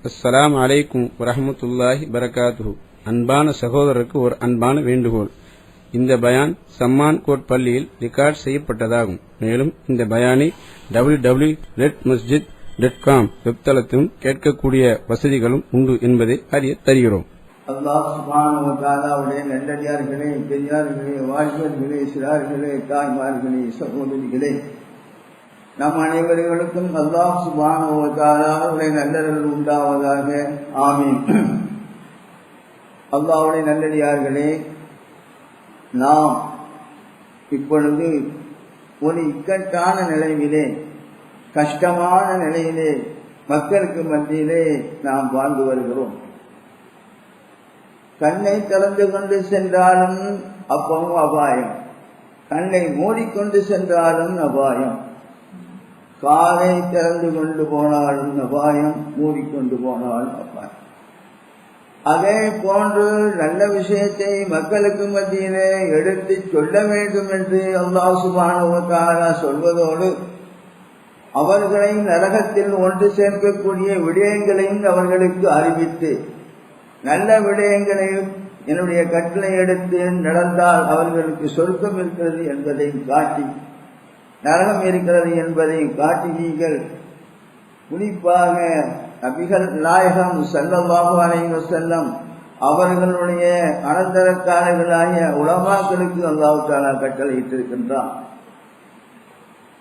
அஸ்ஸலாமு அலைக்கும் வரஹ்மத்துல்லாஹி பரகாத்துஹு. அன்பான சகோதரருக்கு ஒரு அன்பான வேண்டுகோள். இந்த பயான் சம்மான் கோட் பள்ளியில் ரெக்கார்ட் செய்யப்பட்டதாகும். மேலும் இந்த பயானை www.redmasjid.com வெப்தளத்திலும் கேட்கக்கூடிய வசதிகளும் உண்டு என்பதை அறிய தருகிறோம். அல்லாஹ் சுப்ஹானஹு வ தஆலாவுடைய நல்லடியார்களே, பெரியார்களே, வாலிபர்களே, சிறார்களே, தாய்மார்களே, சகோதரிகளே, நம் அனைவர்களுக்கும் அல்லாஹ் சுப்ஹானஹு வ தஆலாவுடைய நல்லருள் உண்டாவதாக. ஆமீன். அல்லாஹ்வுடைய நல்லடியார்களே, நாம் இப்பொழுது ஒரு இக்கட்டான நிலையிலே, கஷ்டமான நிலையிலே, மக்களுக்கு மத்தியிலே நாம் வாழ்ந்து வருகிறோம். கண்ணை திறந்து கொண்டு சென்றாலும் அப்பவும் அபாயம், கண்ணை மூடிக்கொண்டு சென்றாலும் அபாயம், காலை திறந்து கொண்டு போனாலும் அபாயம், மூடிக்கொண்டு போனாலும் அபாயம். அதே போன்று நல்ல விஷயத்தை மக்களுக்கு மத்தியிலே எடுத்து சொல்ல வேண்டும் என்று அல்லாஹ் சுப்ஹானஹு வ தஆலா சொல்வதோடு அவர்களை நரகத்தில் ஒன்று சேர்க்கக்கூடிய விடயங்களையும் அவர்களுக்கு அறிவித்து, நல்ல விடயங்களையும் என்னுடைய கட்டளை எடுத்து நடந்தால் அவர்களுக்கு சொர்க்கம் இருக்கிறது என்பதையும் காட்டி, நரகம் இருக்கிறது என்பதையும் காட்டி, நீங்கள் குறிப்பாக நபிகள் நாயகம் ஸல்லல்லாஹு அலைஹி வஸல்லம் அவர்களுடைய அனந்தரக்காரர்களாகிய உலமாக்களுக்கு அல்லாஹ் தஆலா கட்டளையிட்டிருக்கின்றான்.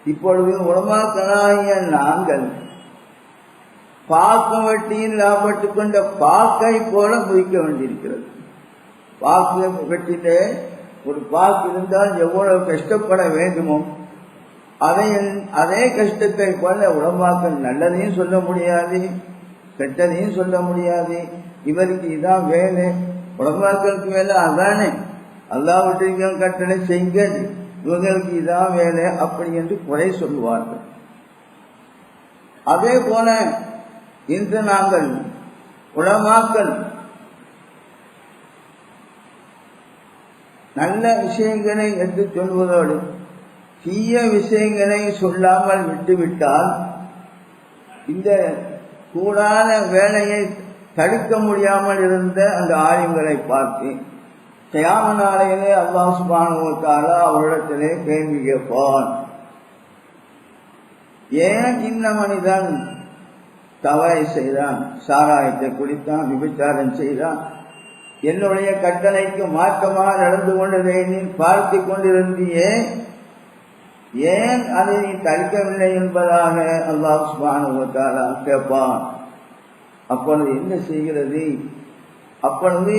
இப்பொழுது உலமாக்களாகிய நாங்கள் பாக்க வெட்டியில் லாபட்டுக் கொண்ட பாக்கை போல முயக்க வேண்டியிருக்கிறது. பாக்கு வெட்டிலே ஒரு பாக்கு இருந்தால் எவ்வளவு கஷ்டப்பட வேண்டுமோ அதே கஷ்டத்தை போல உலமாக்கள் நல்லதையும் சொல்ல முடியாது, கெட்டதையும் சொல்ல முடியாது. இவருக்கு இதான் வேலை, உலமாக்களுக்கு வேலை அதானே, அல்லாஹ் விட்டு கட்டளை செய்ங்க, இவங்களுக்கு இதான் வேலை அப்படி என்று குறை சொல்லுவார்கள். அதே போல இன்று நாங்கள் உலமாக்கள் நல்ல விஷயங்களை எடுத்து சொல்வதோடு தீய விஷயங்களை சொல்லாமல் விட்டுவிட்டால் இந்த கூடான வேலையை தடுக்க முடியாமல் இருந்த அந்த ஆலிம்களை பார்த்து கியாம நாளையிலே அல்லாஹ் சுப்ஹானஹு வ தஆலா அவரிடத்திலே கேள்வி கேட்பான். ஏன் இந்த மனிதன் தவறை செய்தான், சாராயத்தை குடித்தான், விபச்சாரம் செய்தான், என்னுடைய கட்டளைக்கு மாற்றமாக நடந்து கொண்டதை நீ பார்த்து கொண்டிருந்தியே, ஏன் அதை நீ தடுக்கவில்லை என்பதாக அல்லாஹ் சுப்ஹானஹு வ தஆலா கேட்பான். அப்பொழுது என்ன செய்கிறது? அப்பொழுது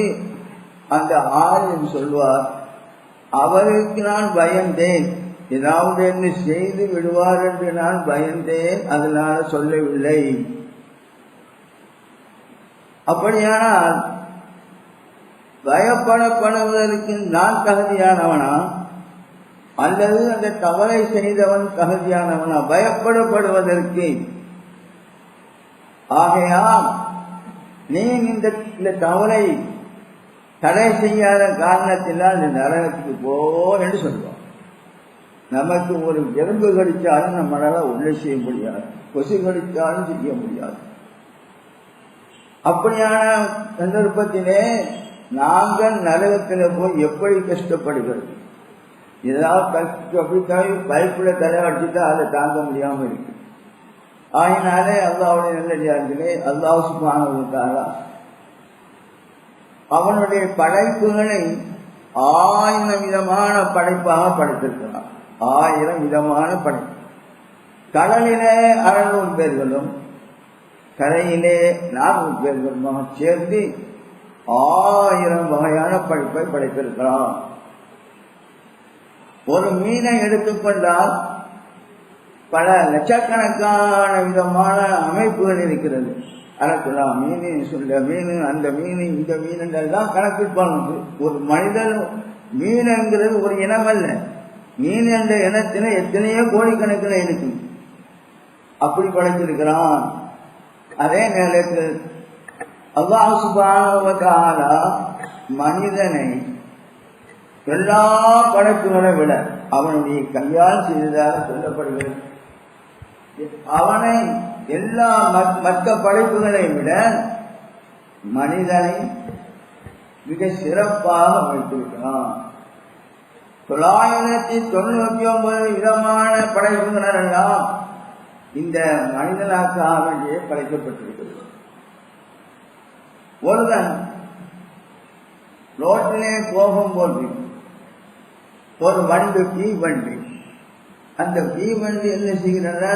அந்த ஆலிம் சொல்வார், அவருக்கு நான் பயந்தேன், ஏதாவது என்ன செய்து விடுவார் என்று நான் பயந்தேன், அதனால சொல்லவில்லை. அப்படியானால் பயப்படப்படுவதற்கு நான் தகுதியானவனா அல்லது அந்த தவறை செய்தவன் தகுதியானவனா? பயப்படப்படுவதற்கு. ஆகையால் நீ இந்த தவறை தடை செய்யாத காரணத்தினால் இந்த நரகத்துக்கு போ என்று சொல்லுவான். நமக்கு ஒரு எறும்பு கடித்தாலும் நம்மளால ஒன்றை செய்ய முடியாது, கொசு கடித்தாலும் செய்ய முடியாது. அப்படியான சந்தர்ப்பத்திலே நாங்கள் நரகத்தில் போய் எப்படி கஷ்டப்படுகிறது? ஏதாவது அப்படித்தான் பைப்பில் தலை அடிச்சுட்டா அதை தாங்க முடியாமல் இருக்கு. ஆகினாலே அல்லாஹ்வுடைய நல்லடியார்களே, அல்லாஹ் சுப்ஹானஹு வ தஆலா அவனுடைய படைப்புகளை 1000 விதமான படைப்பாக படைத்திருக்கிறான். 1000 விதமான படைப்பு. கடலிலே 600 பேர்களும் கரையிலே 400 பேர்களுமாக சேர்ந்து 1000 வகையான படைப்பை படைத்திருக்கிறான். ஒரு மீனை எடுத்துக்கொண்டால் பல லட்சக்கணக்கான விதமான அமைப்புகள் இருக்கிறது. அறக்குலா மீன், சொல்ல மீன், அந்த மீன், இந்த மீன் என்றெல்லாம் கணக்கிற்பான். ஒரு மனிதன் மீன்ங்கிறது ஒரு இனம் அல்ல, மீன் என்ற இனத்தின எத்தனையோ கோடிக்கணக்கில் இருக்கு. அப்படி படைத்திருக்கிறான். அதே நேரத்தில் அல்லாஹ் சுப்ஹானஹு வ தஆலா மனிதனை எல்லா படைப்புகளை விட அவனுடைய கையால் செய்ததாக சொல்லப்படுகிறது. அவனை எல்லா மற்ற படைப்புகளை விட மனிதனை மிக சிறப்பாக வைத்திருக்கிறான். 999 விதமான படைப்புகள் எல்லாம் இந்த மனிதனாக்காக வேண்டியே படைக்கப்பட்டிருக்கிறது. ஒருவன் ரோட்டிலே போகும்போது ஒரு வண்டு தீவண்டி, அந்த தீவண்டி என்ன செய்கிறதா,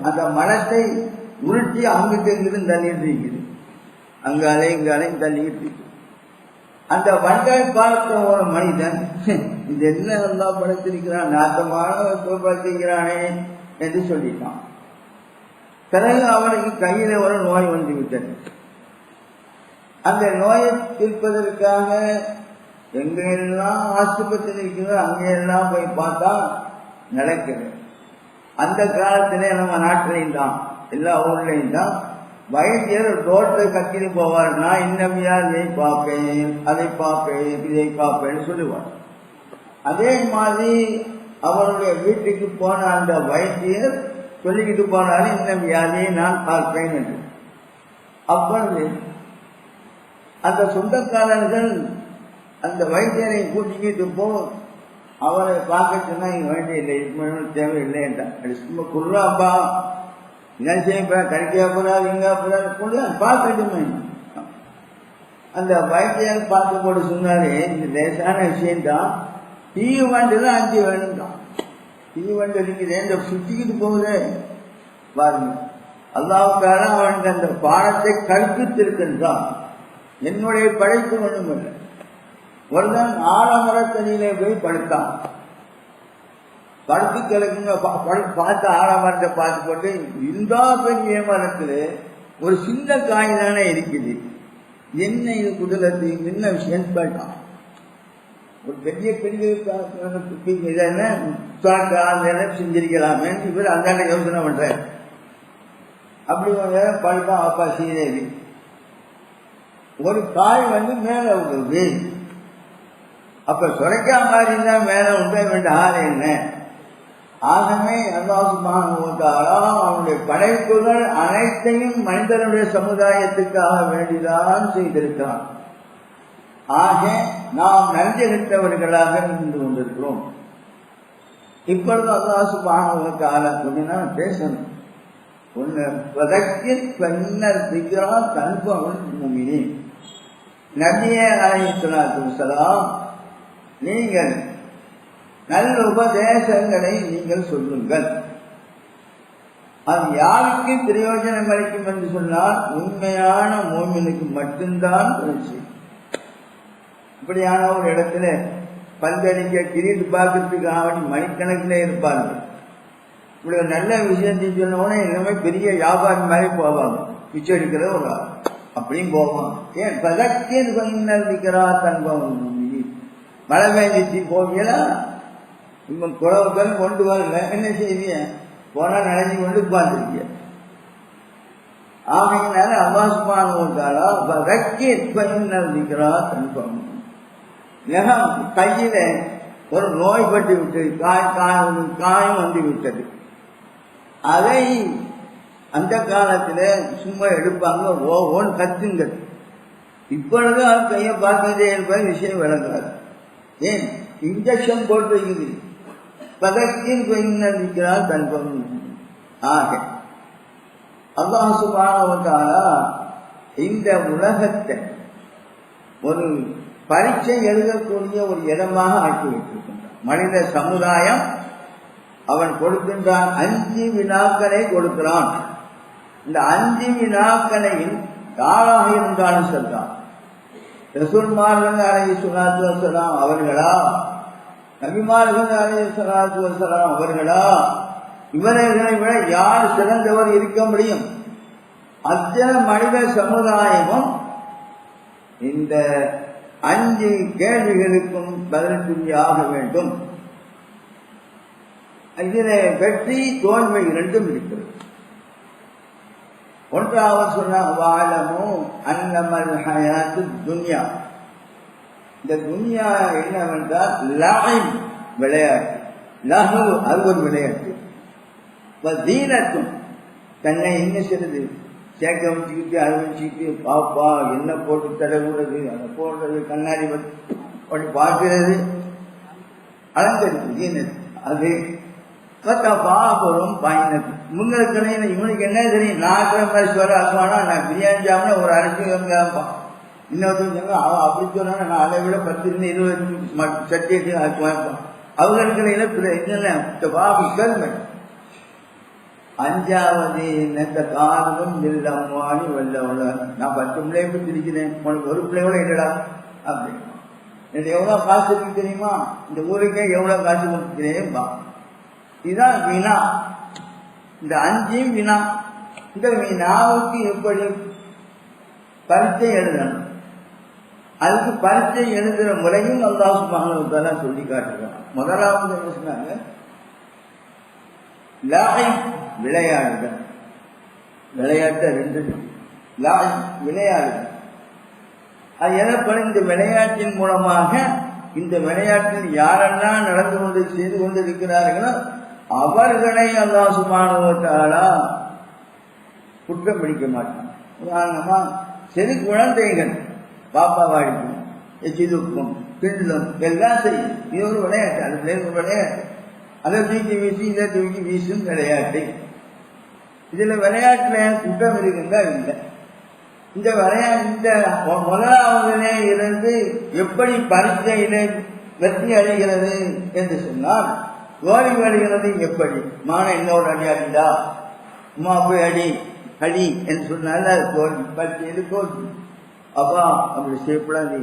அந்த மனத்தை உருட்டி அங்கிட்டு இங்கிருந்து தள்ளிட்டு இருக்குது, அங்காலே இங்காலையும் தள்ளிட்டு இருக்கு. அந்த வண்டை பார்த்த ஒரு மனிதன், இது என்ன நல்லா படைத்திருக்கிறான், நாட்டமான படைத்திருக்கிறானே என்று சொல்லிட்டான். பிறகு அவனுக்கு கையில ஒரு நோய் வந்து விட்டது. அந்த நோயை தீர்ப்பதற்காக எங்கெல்லாம் ஆஸ்பத்திரி இருக்கிறதோ அங்கெல்லாம் போய் பார்த்தா நடக்குது. அந்த காலத்திலே நம்ம நாட்டிலையும் தான், எல்லா ஊர்லையும் தான் வைத்தியர் ரோட்டை கட்டிட்டு போவார். நான் இன்னமையாதை பார்ப்பேன், அதை பார்ப்பேன், இதை பார்ப்பேன்னு சொல்லுவார். அதே மாதிரி அவருடைய வீட்டுக்கு போன அந்த வைத்தியர் சொல்லிக்கிட்டு போனாலும் இந்த வியாதியை நான் பார்ப்பேன் என்று. அப்பொழுது அந்த சொந்தக்காரர்கள் அந்த வைத்தியரை கூட்டிக்கிட்டு போ, அவரை பார்க்க சொன்னா இங்க வேண்டியில்லை, இப்ப தேவையில்லை என்றார். சும்மா குர்ராப்பா என்ன செய்ய கடிக்கா போறாரு, இங்க போறாரு, கொண்டு பார்க்கட்டுமே. அந்த வைத்தியர் பார்த்து போட்டு சொன்னாலே இந்த லேசான விஷயம்தான், தீ வண்டு தான் 5 வேணும் தான். தீ வண்டு இருக்குது, இந்த சுத்திக்கிட்டு போகுது பாருங்க. அல்லாஹ்வுக்காக அவனுக்கு அந்த பாடத்தை கற்பித்திருக்கின்றான். என்னுடைய படைப்பு ஒண்ணுமில்லை. ஒருதான் ஆலமரத்தடியிலே போய் படுத்தான். படுத்து கிடக்குங்க, பார்த்து ஆலமரத்தை பார்த்து போட்டு, இந்த பெரிய மரத்துல ஒரு சின்ன காய் தானே இருக்குது, என்ன இது குதிரத்து என்ன விஷயம் கேட்டான். ஒரு பெரிய பெரிய செஞ்சிருக்கலாமே இவர் அந்த யோசனை பண்ற. அப்படி படுத்தான். அப்பா சீதேவி ஒரு காய் வந்து மேல விடுறது. அப்ப சுரைக்கா மாதிரி தான் மேல உண்ட வேண்டிய ஆறு என்ன. ஆகவே அல்லாஹ் சுப்ஹானஹு வ தஆலா அவனுடைய படைப்புகள் அனைத்தையும் மனிதனுடைய சமுதாயத்துக்காக வேண்டிதான் செய்திருக்கிறான். ஆக நாம் நன்றி கெட்டவர்களாக இருந்து கொண்டிருக்கிறோம். இப்பொழுது அல்லாஹ் சுப்ஹானஹு வ தஆலா கொஞ்ச பேசணும். ஒன்று பின்னர் திக்ரா தன்ஃபஉல் முஃமினீன். நபியே அலைஹிஸ்ஸலாத்து வஸ்ஸலாம், நீங்கள் நல்ல உபதேசங்களை நீங்கள் சொல்லுங்கள். அது யாருக்கு பிரயோஜனம் அளிக்கும் என்று சொன்னால் உண்மையான மூமினுக்கு மட்டும்தான் பேச்சு. இப்படியான ஒரு இடத்துல பந்தடிக்க கிரீட்டு பார்க்கறதுக்கு ஆவணி மணிக்கணக்கில் இருப்பார்கள். இப்படி ஒரு நல்ல விஷயத்தை சொன்னோடனே எல்லாமே பெரிய வியாபாரி மாதிரி போவாங்க, பிச்சை எடுக்கிற ஒரு ஆள் அப்படியும் போவான். ஏன் பதக்கியது கொஞ்சம் இருக்கிறா தன்பம் மழை பெஞ்சிச்சு போகலா, இவன் குழவுகள் கொண்டு வரல, என்ன செய்வீங்க போனா நினைஞ்சு கொண்டு உட்கார்ந்துருக்கிய. ஆகையினால அல்லாஹ் சுப்ஹானஹு வ தஆலா பதக்கியது கொஞ்சம் இருக்கிறா தன்பம். கையில ஒரு நோய் பட்டு விட்டது, காயம் வந்து விட்டது. அதை அந்த காலத்துல சும்மா எடுப்பாங்க, ஓன்னு கத்துங்க. இப்பொழுது கையை பார்க்கதே இருப்பது விஷயம் விளங்காது. ஏன் இன்ஜெக்ஷன் போட்டு வைக்குது, பதக்கின் இருக்கிறார் தன்பம். ஆக அல்லாஹ் சுப்ஹானஹு வ தஆலா இந்த உலகத்தை ஒரு பரீட்சை எழுதக்கூடிய ஒரு இடமாக ஆக்கி வைத்திருக்கின்றான். மனித சமுதாயம் அவன் கொடுக்கின்றான் 5 வினாக்களை கொடுக்கிறான். இந்த 5 வினாக்களையும் யாராக இருந்தாலும் சொல்றான். ரசூல்மார்கள் அலைஹிஸ்ஸலாத்து வஸ்ஸலாம் அவர்களா, நபிமார்கள் அலைஹிஸ்ஸலாத்து வஸ்ஸலாம் அவர்களா, இவர்களை விட யார் சிறந்தவர் இருக்க முடியும்? அத்தனை மனித சமுதாயமும் இந்த 5 கேள்விகளுக்கும் பதில் சொல்லியாக வேண்டும். இதில் வெற்றி தோல்வி 2 இருக்கிறது. ஒன்றாவது சொன்ன வாழமோ அன்னமல் ஹயாத்து துன்யா. இந்த துன்யா என்னவென்றால் லஹ்வ் விளையாட்டு, லஹ்வ் அது ஒரு விளையாட்டு, தீனத்தும் தன்னை என்ன செய்யறது, சேர்க்க வச்சுக்கிட்டு அதை வச்சுக்கிட்டு பாப்பா என்ன போட்டு தடவுறது, அதை போடுறது, கண்ணாடி அப்படி பார்க்கிறது, அலங்கரிப்பு அது பார்த்தா பாப்பரும் பயனது முன்னேற்கனவே இவனுக்கு என்ன தெரியும், நான் மாதிரி சொல்ல ஆக்குவானா, நான் பிரியாணி சாப்பிட ஒரு அரைச்சி கேட்பான், இன்னொருத்தர் சொன்னா அவன் அப்படி சொன்னா நான் அதை விட 10-20 சட்டியை ஆக்குவான். அவர்களுக்கு என்னென்ன பாபு கேள்மை. அஞ்சாவது இந்த காரணம் இல்லாமி வெள்ள நான் 10 பிள்ளைய பிடிக்கிறேன், உனக்கு ஒரு பிள்ளையோட இல்லடா அப்படின்னு. எனக்கு எவ்வளவு காசு இருக்கு தெரியுமா, இந்த ஊருக்கே எவ்வளவு காசு கொடுத்துக்கிறேன்பா. இதுதான் வினா. இந்த 5 வினா. இந்த வினாவுக்கு எப்படி பரீட்சை எழுதணும், அதுக்கு பரீட்சை எழுதுற முறையும் அல்லாஹ் சுப்ஹானஹு வ தஆலா சொல்லி காட்டுறான். முதலாவது என்ன சொன்னாங்க, விளையாடுதல். விளையாட்டு 2 விளையாடுதல். அது எனப்படும் இந்த விளையாட்டின் மூலமாக இந்த விளையாட்டில் யாரெல்லாம் நடந்து கொண்டு செய்து கொண்டிருக்கிறார்களோ அவர்களை அல்லாஹ் சுப்ஹானஹு வ தஆலா குற்றம் பிடிக்க மாட்டான். உதாரணமா சிறு குழந்தைகள் பாப்பா வாடிக்கும், எச்சிதுக்கும், கிண்டலும் எல்லாம் செய்யும். இது ஒரு விளையாட்டு, அது ஒரு விளையாட்டு. அதை தூக்கி வீசி இதை தூக்கி வீசும் விளையாட்டு. இதுல விளையாட்டுல குற்றம் இருக்குங்களா இல்லை. இந்த விளையாட்டு முதலாவதிலே இருந்து எப்படி பரீட்சையில வெற்றி அடைகிறது என்று சொன்னால், தோல்வி அடைகிறது எப்படி, மான என்னோட அடி அடிடா, அம்மா போய் அடி அடி என்று சொன்னால தோல்வி, பரீட்சையில தோல்வி. அப்பா அப்படி செய்யப்படாது,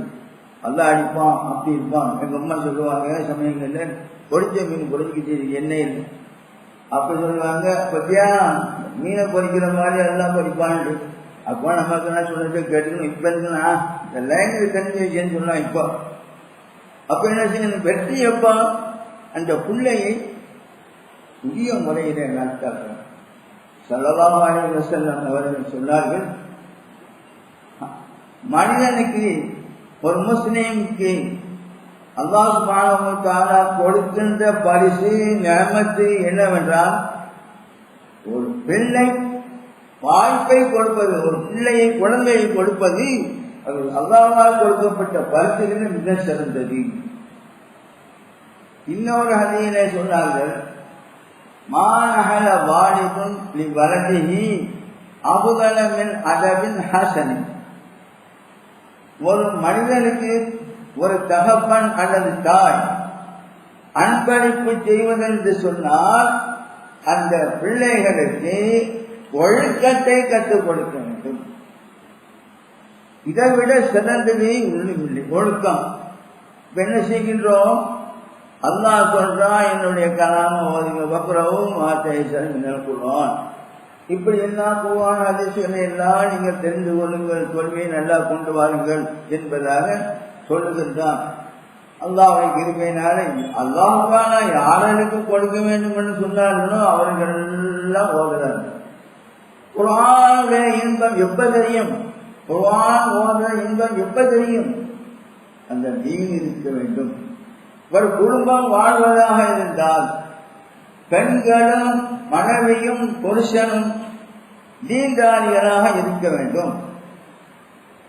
அல்லா அடிப்பான், அப்படி இருப்பான். எங்க அம்மா சொல்லுவாங்க சமயங்கள்ல பொறிச்ச மீன் பொறிச்சுக்கிட்டு எண்ணெயில் அப்படி சொல்லுவாங்க, பத்தியா மீனை பொறிக்கிற மாதிரி எல்லாம் பொறிப்பான்ட்டு. அப்போ நமக்கு என்ன சொல்றது கேட்டுக்கணும். இப்ப இருக்குன்னா இந்த லேங்குவேஜ் தெரிஞ்சு வச்சேன்னு சொல்லலாம். இப்போ அப்ப என்ன செய்யணும், வெற்றி எப்போ அந்த பிள்ளையை புதிய முறையில நடத்தார்கள். ஸல்லல்லாஹு அலைஹி வஸல்லம் அவர்கள் சொன்னார்கள், மனிதனுக்கு ஒரு முஸ்லிமுக்கு அல்லாஹ் சுப்ஹானஹு வ தஆலா கொடுக்கின்ற பரிசு நிஅமத்து என்னவென்றால், ஒரு பிள்ளை வாய்ப்பை கொடுப்பது, ஒரு பிள்ளையை குழந்தையை கொடுப்பது அது அல்லாஹ்வால் கொடுக்கப்பட்ட பரிசுகளில் மிக சிறந்தது. இன்னொரு ஹதீஸிலே சொன்னார்கள், மாநஹல வாலிதுன் லி வலதிஹி அஃதல மின் அதபின் ஹஸன். ஒரு மனிதனுக்கு ஒரு தகப்பன் அல்லது தாய் அன்பளிப்பு செய்வதென்று சொன்னால் அந்த பிள்ளைகளுக்கு ஒழுக்கத்தை கற்றுக் கொடுக்க வேண்டும். இதை விட சிறந்தது ஒன்றுமில்லை ஒழுக்கம். என்ன செய்கின்றோம், அல்லாஹ் சொல்றான் என்னுடைய கலாம ஓதுங்க பக்ரவும் வார்த்தை குர்ஆன், இப்படி எல்லாம் குர்ஆன் ஹதீஸ்களை எல்லாம் நீங்கள் தெரிந்து கொள்ளுங்கள், கொள்கையை நல்லா கொண்டு வாருங்கள் என்பதாக சொல்லுகின்றான். அல்லாஹ்வை கிருபையினால அல்லாஹ்வால யாருக்கு கொடுக்க வேண்டும் என்று சொன்னார்களோ அவர்கள் எல்லாம் ஓதுறார்கள். குர்ஆனுடைய இன்பம் எப்ப தெரியும், குர்ஆன் ஓதுற இன்பம் எப்ப தெரியும், அந்த தீன் இருக்க வேண்டும். ஒரு குடும்பம் வாழ்வதாக இருந்தால் பெண்களும் மனைவியும் புருஷனும் தீன்தாரிகளாக இருக்க வேண்டும்.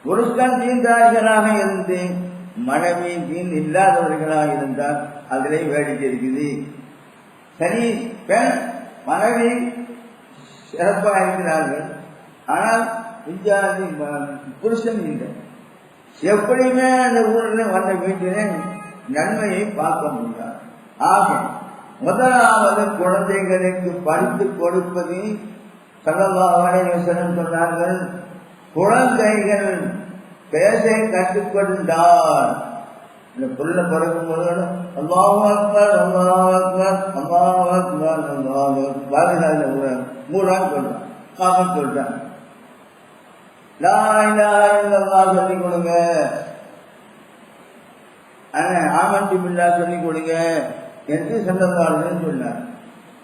புருஷன் தீன்தாரிகளாக இருந்து மனைவி தீன் இல்லாதவர்களாக இருந்தால் அதிலே வேடிக்கை இருக்குது. சரி, பெண் மனைவி சிறப்பாக இருக்கிறார்கள், ஆனால் புருஷன் இல்லை. எப்படியுமே அந்த ஊரில் வந்த வீட்டிலே நன்மையை பார்க்க முடியாது. ஆக முதலாவது குழந்தைகளுக்கு படித்து கொடுப்பது ஸல்லல்லாஹு அலைஹி வஸல்லம் சொன்னார்கள், குழந்தைகள் பேச கற்றுக்கொண்டால் இந்த புள்ள பிறக்கும் போது அல்லாஹு அக்பர் அல்லாஹு அக்பர் அல்லாஹு அக்பர் அல்லாஹு அக்பர் மூணாவது சொல்றான், காமன் சொல்றான். லா இலாஹா இல்லல்லாஹ் சொல்லிக் கொடுங்க, ஆமன்து பில்லாஹ் சொல்லிக் கொடுங்க என்று ஸல்லல்லாஹு அலைஹி வஸல்லம் சொன்னார்.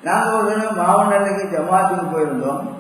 நாங்கள் ஒரு மாவட்டத்துக்கு ஜமாத்துக்கு போயிருந்தோம்.